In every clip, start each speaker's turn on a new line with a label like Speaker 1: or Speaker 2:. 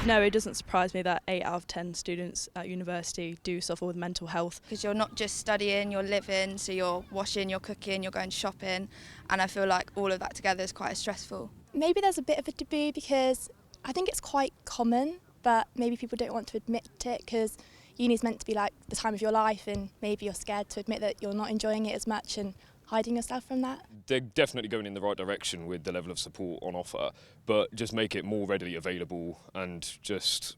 Speaker 1: No, it doesn't surprise me that 8 out of 10 students at university do suffer with mental health.
Speaker 2: Because you're not just studying, you're living, so you're washing, you're cooking, you're going shopping, and I feel like all of that together is quite stressful.
Speaker 3: Maybe there's a bit of a taboo because I think it's quite common, but maybe people don't want to admit it because uni is meant to be like the time of your life, and maybe you're scared to admit that you're not enjoying it as much and hiding yourself from that.
Speaker 4: They're definitely going in the right direction with the level of support on offer, but just make it more readily available and just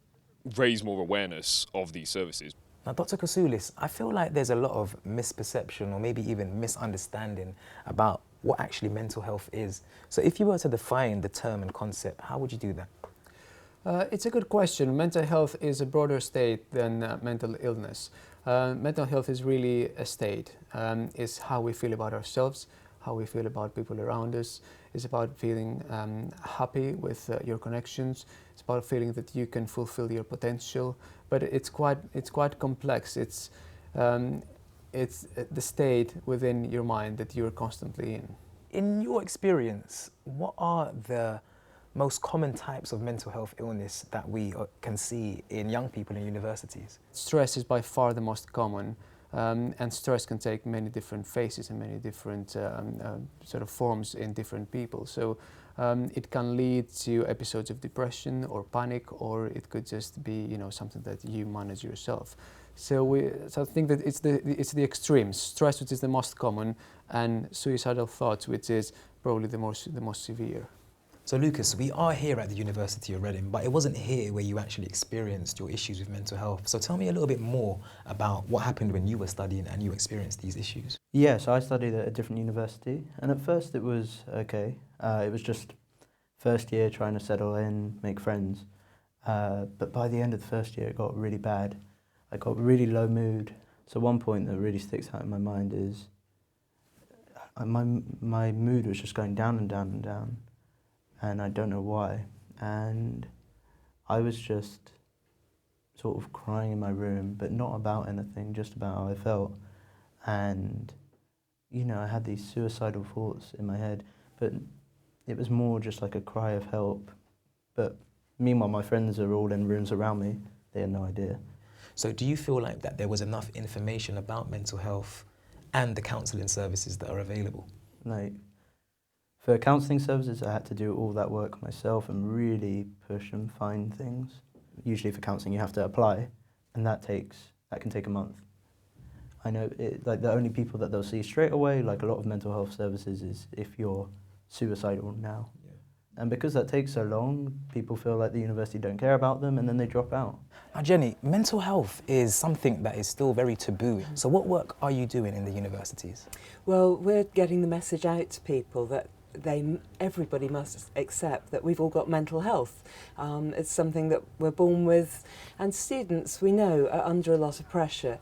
Speaker 4: raise more awareness of these services.
Speaker 5: Now, Dr. Kasoulis, I feel like there's a lot of misperception or maybe even misunderstanding about what actually mental health is. So if you were to define the term and concept, how would you do that?
Speaker 6: It's a good question. Mental health is a broader state than mental illness. Mental health is really a state. It's how we feel about ourselves, how we feel about people around us. It's about feeling happy with your connections. It's about feeling that you can fulfill your potential. But it's quite complex. It's the state within your mind that you're constantly in.
Speaker 5: In your experience, what are the most common types of mental health illness that we can see in young people in universities?
Speaker 6: Stress is by far the most common, and stress can take many different phases and many different sort of forms in different people. So it can lead to episodes of depression or panic, or it could just be, something that you manage yourself. So I think that it's the extremes: stress, which is the most common, and suicidal thoughts, which is probably the most severe.
Speaker 5: So Lucas, we are here at the University of Reading, but it wasn't here where you actually experienced your issues with mental health. So tell me a little bit more about what happened when you were studying and you experienced these issues.
Speaker 7: Yeah, so I studied at a different university, and at first it was okay. It was just first year trying to settle in, make friends. But by the end of the first year, it got really bad. I got really low mood. So one point that really sticks out in my mind is my mood was just going down and down and down. And I don't know why. And I was just sort of crying in my room, but not about anything, just about how I felt. And, I had these suicidal thoughts in my head, but it was more just like a cry of help. But meanwhile, my friends are all in rooms around me. They had no idea.
Speaker 5: So do you feel like that there was enough information about mental health and the counselling services that are available?
Speaker 7: For counselling services, I had to do all that work myself and really push and find things. Usually for counselling, you have to apply, and that can take a month. I know, the only people that they'll see straight away, like a lot of mental health services, is if you're suicidal now. Yeah. And because that takes so long, people feel like the university don't care about them, and then they drop out.
Speaker 5: Now, Jenny, mental health is something that is still very taboo. So what work are you doing in the universities?
Speaker 8: Well, we're getting the message out to people that everybody must accept that we've all got mental health. It's something that we're born with, and students, we know, are under a lot of pressure.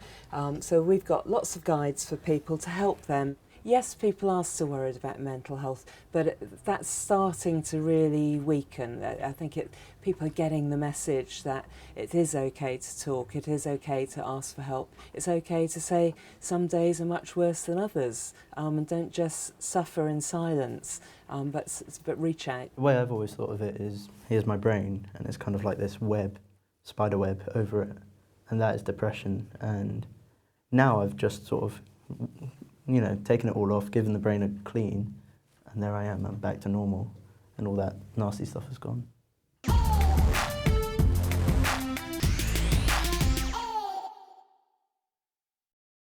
Speaker 8: So we've got lots of guides for people to help them. Yes, people are still worried about mental health, but that's starting to really weaken. I think people are getting the message that it is okay to talk, it is okay to ask for help, it's okay to say some days are much worse than others, and don't just suffer in silence, but reach out.
Speaker 7: The way I've always thought of it is, here's my brain, and it's kind of like this spider web over it, and that is depression. And now I've just sort of taken it all off, given the brain a clean, and there I am, I'm back to normal, and all that nasty stuff is gone.